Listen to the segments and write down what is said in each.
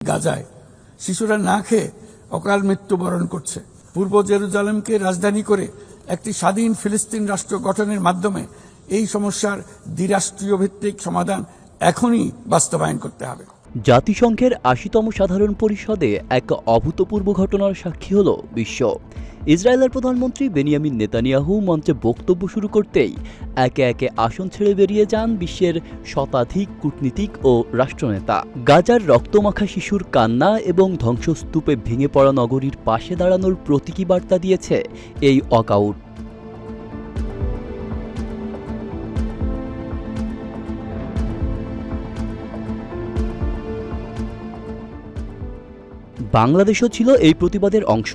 গাজায় শিশুরা না খেয়ে অকাল মৃত্যুবরণ করছে। পূর্ব জেরুজালেমকে রাজধানী করে একটি স্বাধীন ফিলিস্তিন রাষ্ট্র গঠনের মাধ্যমে এই সমস্যার দ্বিরাষ্ট্রীয় ভিত্তিক সমাধান এখনই বাস্তবায়ন করতে হবে। জাতিসংঘের ৮০তম সাধারণ পরিষদে এক অভূতপূর্ব ঘটনার সাক্ষী হল বিশ্ব। ইসরায়েলের প্রধানমন্ত্রী বেনিয়ামিন নেতানিয়াহু মঞ্চে বক্তব্য শুরু করতেই একে একে আসন ছেড়ে বেরিয়ে যান বিশ্বের শতাধিক কূটনীতিক ও রাষ্ট্রনেতা। গাজার রক্তমাখা শিশুর কান্না এবং ধ্বংসস্তূপে ভেঙে পড়া নগরীর পাশে দাঁড়ানোর প্রতীকী বার্তা দিয়েছে এই ওয়াকআউট। বাংলাদেশও ছিল এই প্রতিবাদের অংশ।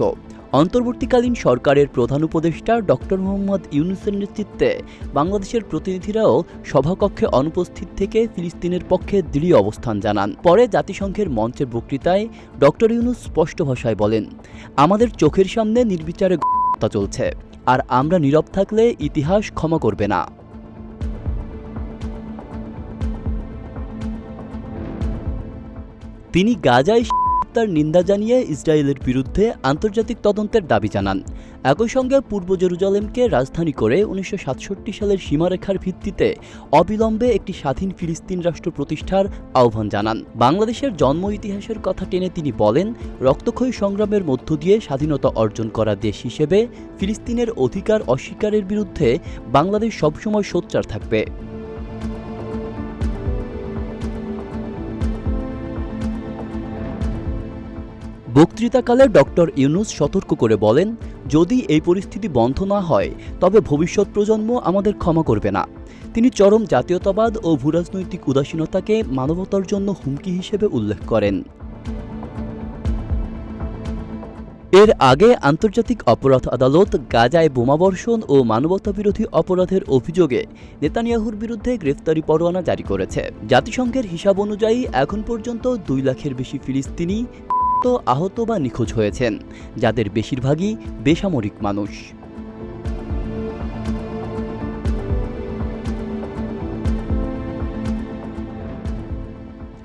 অন্তর্বর্তীকালীন সরকারের প্রধান উপদেষ্টা ডক্টর মোহাম্মদ ইউনূসের নেতৃত্বে বাংলাদেশের প্রতিনিধিরাও সভাকক্ষে অনুপস্থিত থেকে ফিলিস্তিনের পক্ষে দৃঢ় অবস্থান জানান। পরে জাতিসংঘের মঞ্চের বক্তৃতায় ডক্টর ইউনূস স্পষ্ট ভাষায় বলেন, আমাদের চোখের সামনে নির্বিচারে হত্যা চলছে, আর আমরা নীরব থাকলে ইতিহাস ক্ষমা করবে না। তিনি গাজায় তার নিন্দা জানিয়ে ইসরায়েলের বিরুদ্ধে আন্তর্জাতিক তদন্তের দাবি জানান। একই সঙ্গে পূর্ব জেরুজালেমকে রাজধানী করে ১৯৬৭ সালের সীমারেখার ভিত্তিতে অবিলম্বে একটি স্বাধীন ফিলিস্তিন রাষ্ট্র প্রতিষ্ঠার আহ্বান জানান। বাংলাদেশের জন্ম ইতিহাসের কথা টেনে তিনি বলেন, রক্তক্ষয়ী সংগ্রামের মধ্য দিয়ে স্বাধীনতা অর্জন করা দেশ হিসেবে ফিলিস্তিনের অধিকার অস্বীকারের বিরুদ্ধে বাংলাদেশ সবসময় সোচ্চার থাকবে। বক্তৃতাকালে ডক্টর ইউনূস সতর্ক করে বলেন, যদি এই পরিস্থিতি বন্ধ না হয় তবে ভবিষ্যৎ প্রজন্ম আমাদের ক্ষমা করবে না। তিনি চরম জাতীয়তাবাদ ও ভূরাজনৈতিক উদাসীনতাকে মানবতার জন্য হুমকি হিসেবে উল্লেখ করেন। এর আগে আন্তর্জাতিক অপরাধ আদালত গাজায় বোমাবর্ষণ ও মানবতাবিরোধী অপরাধের অভিযোগে নেতানিয়াহুর বিরুদ্ধে গ্রেফতারি পরোয়ানা জারি করেছে। জাতিসংঘের হিসাব অনুযায়ী এখন পর্যন্ত ২ লাখের বেশি ফিলিস্তিনি আহত বা নিখোঁজ হয়েছেন, যাদের বেশিরভাগই বেসামরিক মানুষ।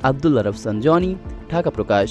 আব্দুল্লাহ রফসান জনি, ঢাকা প্রকাশ।